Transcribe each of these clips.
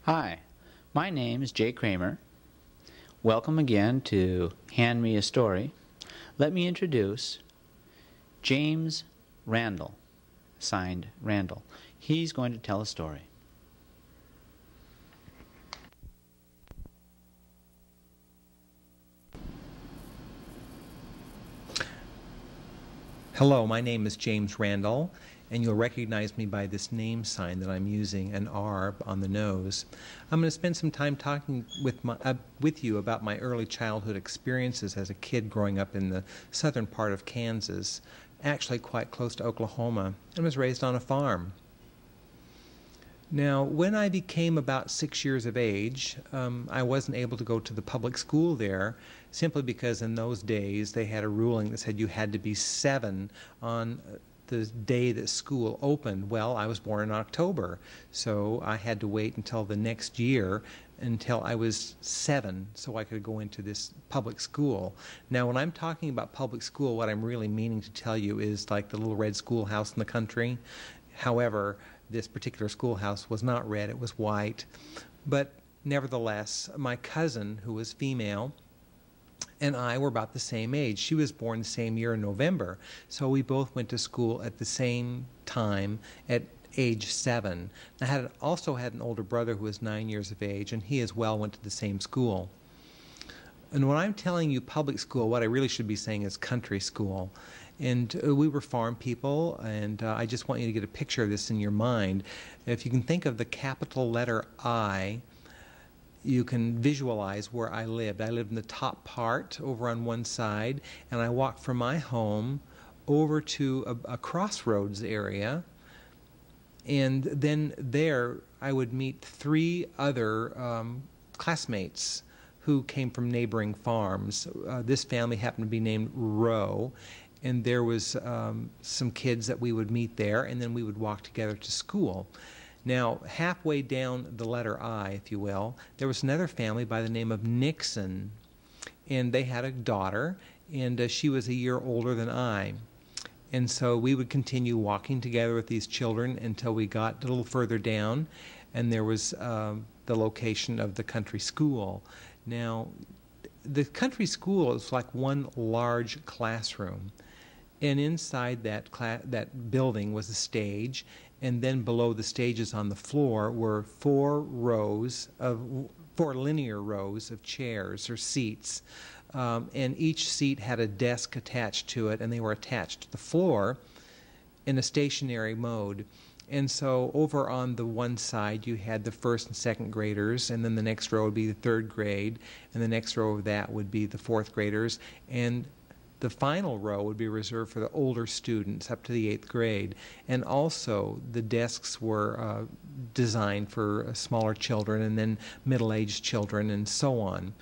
Hi, my name is Jay Kramer. Welcome again to Hand Me a Story. Let me introduce James Randall, signed Randall. He's going to tell a story. Hello, my name is James Randall, and you'll recognize me by this name sign that I'm using, an R on the nose. I'm going to spend some time talking with you about my early childhood experiences as a kid growing up in the southern part of Kansas, actually quite close to Oklahoma, and was raised on a farm. Now, when I became about 6 years of age, I wasn't able to go to the public school there simply because in those days they had a ruling that said you had to be 7 on the day that school opened. Well, I was born in October, so I had to wait until the next year until I was 7 so I could go into this public school. Now, when I'm talking about public school, what I'm really meaning to tell you is like the little red schoolhouse in the country. However, this particular schoolhouse was not red, it was white. But nevertheless, my cousin, who was female, and I were about the same age. She was born the same year in November, so we both went to school at the same time at age 7. I also had an older brother who was 9 years of age, and he as well went to the same school. And when I'm telling you public school, what I really should be saying is country school. And we were farm people, and I just want you to get a picture of this in your mind. If you can think of the capital letter I, you can visualize where I lived. I lived in the top part over on one side, and I walked from my home over to a crossroads area, and then there I would meet 3 other classmates who came from neighboring farms. This family happened to be named Rowe, and there was some kids that we would meet there, and then we would walk together to school. Now, halfway down the letter I, if you will, there was another family by the name of Nixon, and they had a daughter, and she was a year older than I. And so we would continue walking together with these children until we got a little further down, and there was the location of the country school. Now, the country school is like one large classroom, and inside that building was a stage, and then below the stages on the floor were 4 linear rows of chairs or seats, and each seat had a desk attached to it, and they were attached to the floor in a stationary mode. And so over on the one side you had the 1st and 2nd graders, and then the next row would be the 3rd grade, and the next row of that would be the 4th graders, and the final row would be reserved for the older students up to the 8th grade. And also the desks were designed for smaller children and then middle-aged children and so on.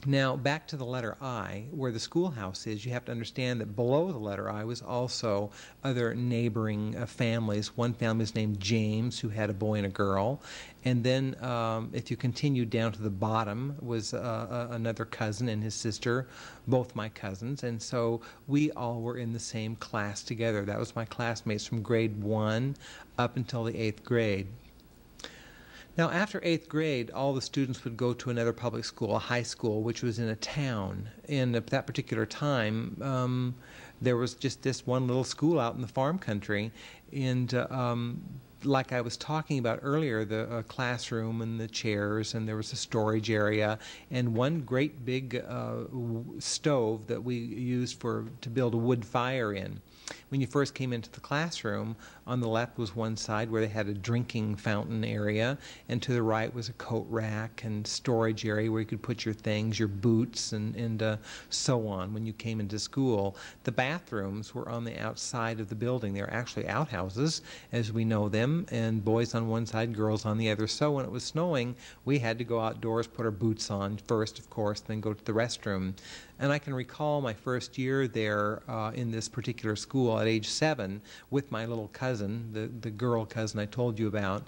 Now, back to the letter I, where the schoolhouse is, you have to understand that below the letter I was also other neighboring families. One family is named James, who had a boy and a girl. And then if you continue down to the bottom was another cousin and his sister, both my cousins. And so we all were in the same class together. That was my classmates from grade 1 up until the 8th grade. Now, after 8th grade, all the students would go to another public school, a high school, which was in a town. And at that particular time, there was just this one little school out in the farm country. And like I was talking about earlier, the classroom and the chairs, and there was a storage area, and one great big stove that we used to build a wood fire in. When you first came into the classroom, on the left was one side where they had a drinking fountain area, and to the right was a coat rack and storage area where you could put your things, your boots, and so on when you came into school. The bathrooms were on the outside of the building. They were actually outhouses, as we know them, and boys on one side, girls on the other. So when it was snowing, we had to go outdoors, put our boots on first, of course, then go to the restroom. And I can recall my first year there in this particular school at age 7 with my little cousin, the girl cousin I told you about.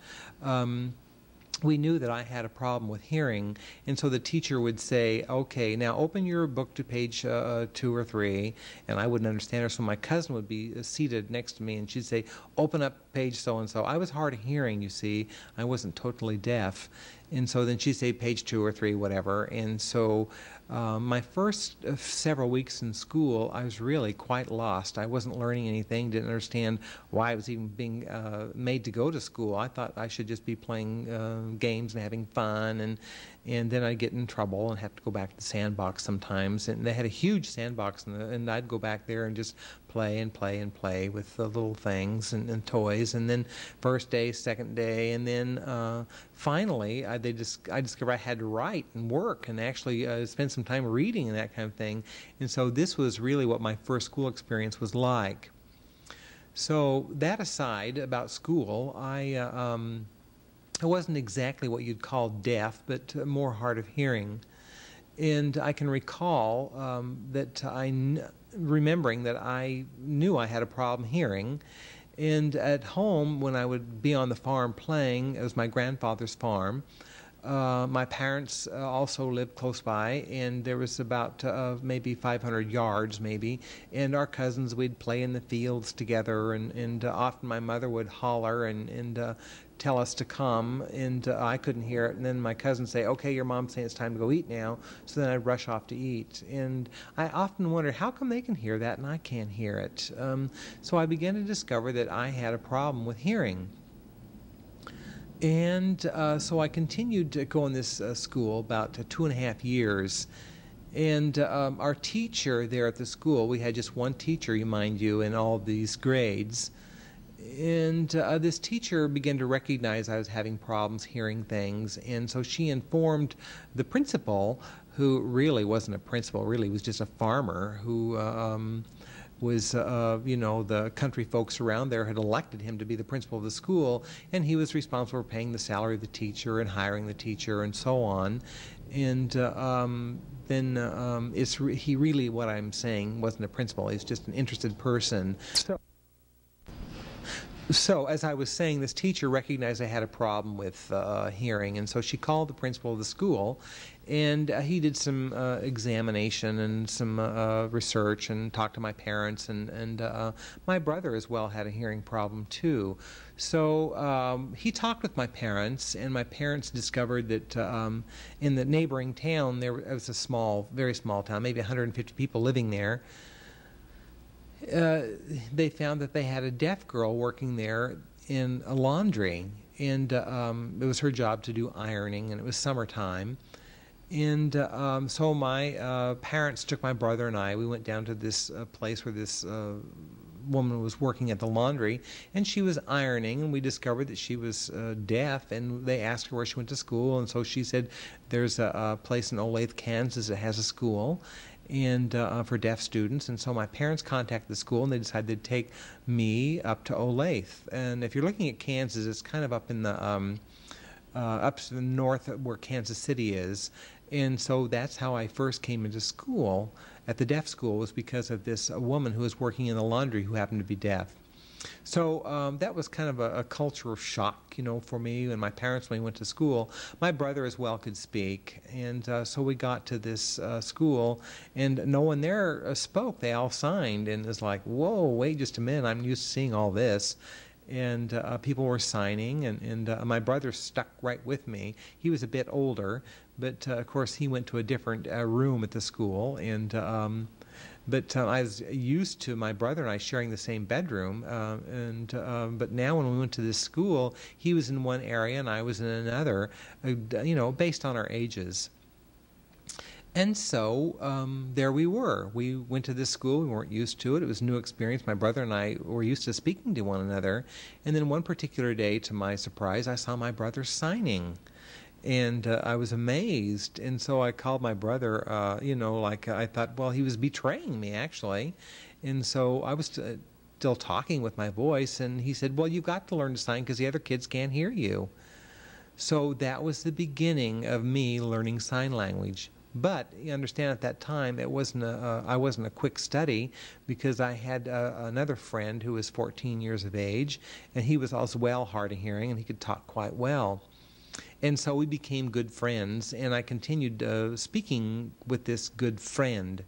we knew that I had a problem with hearing, and so the teacher would say, okay, now open your book to page 2 or 3, and I wouldn't understand her, so my cousin would be seated next to me, and she'd say, open up page so-and-so. I was hard of hearing, you see. I wasn't totally deaf, and so then she'd say page 2 or 3, whatever, and so my first several weeks in school, I was really quite lost. I wasn't learning anything, didn't understand why I was even being made to go to school. I thought I should just be playing games and having fun, and then I'd get in trouble and have to go back to the sandbox sometimes. And they had a huge sandbox, and I'd go back there and just play and play and play with the little things and toys. And then first day, second day, and then finally I discovered I had to write and work and actually spend some time reading and that kind of thing. And so this was really what my first school experience was like. So that aside about school, I wasn't exactly what you'd call deaf, but more hard of hearing. And I can recall that remembering that I knew I had a problem hearing. And at home, when I would be on the farm playing, it was my grandfather's farm. My parents also lived close by, and there was about maybe 500 yards, maybe. And our cousins, we'd play in the fields together, and often my mother would holler and tell us to come, and I couldn't hear it. And then my cousins say, okay, your mom's saying it's time to go eat now. So then I'd rush off to eat. And I often wondered, how come they can hear that and I can't hear it? So I began to discover that I had a problem with hearing. And so I continued to go in this school about 2.5 years. And our teacher there at the school, we had just one teacher, mind you, in all these grades. And this teacher began to recognize I was having problems hearing things. And so she informed the principal, who really wasn't a principal, really was just a farmer who was, the country folks around there had elected him to be the principal of the school, and he was responsible for paying the salary of the teacher and hiring the teacher and so on. And then he really, what I'm saying, wasn't a principal. He's just an interested person. So, as I was saying, this teacher recognized I had a problem with hearing, and so she called the principal of the school, and he did some examination and some research and talked to my parents, and my brother as well had a hearing problem too. So he talked with my parents, and my parents discovered that in the neighboring town, there was a small, very small town, maybe 150 people living there. They found that they had a deaf girl working there in a laundry, and it was her job to do ironing, and it was summertime. And so my parents took my brother and I. We went down to this place where this woman was working at the laundry, and she was ironing, and we discovered that she was deaf, and they asked her where she went to school, and so she said there's a place in Olathe, Kansas that has a school and for deaf students. And so my parents contacted the school, and they decided they'd take me up to Olathe. And if you're looking at Kansas, it's kind of up in the up to the north where Kansas City is. And so that's how I first came into school at the deaf school, was because of this woman who was working in the laundry who happened to be deaf. So that was kind of a cultural shock, for me and my parents when we went to school. My brother as well could speak, and so we got to this school, and no one there spoke. They all signed, and it was like, whoa, wait just a minute, I'm used to seeing all this. And people were signing, and my brother stuck right with me. He was a bit older, but of course he went to a different room at the school, and but I was used to my brother and I sharing the same bedroom, but now when we went to this school, he was in one area and I was in another, based on our ages. And so there we were. We went to this school. We weren't used to it. It was a new experience. My brother and I were used to speaking to one another. And then one particular day, to my surprise, I saw my brother signing. And I was amazed. And so I called my brother, I thought, well, he was betraying me, actually. And so I was still talking with my voice. And he said, well, you've got to learn to sign because the other kids can't hear you. So that was the beginning of me learning sign language. But you understand, at that time, I wasn't a quick study, because I had another friend who was 14 years of age, and he was also hard of hearing, and he could talk quite well. And so we became good friends, and I continued speaking with this good friend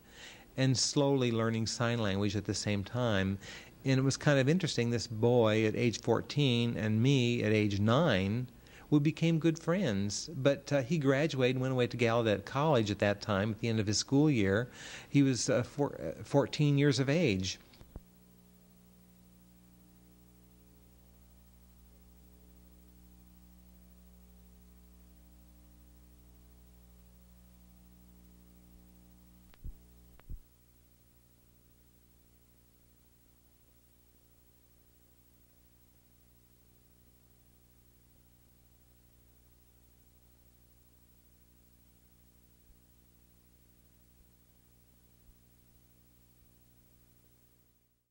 and slowly learning sign language at the same time. And it was kind of interesting, this boy at age 14 and me at age 9, we became good friends. But he graduated and went away to Gallaudet College at that time, at the end of his school year. He was 14 years of age.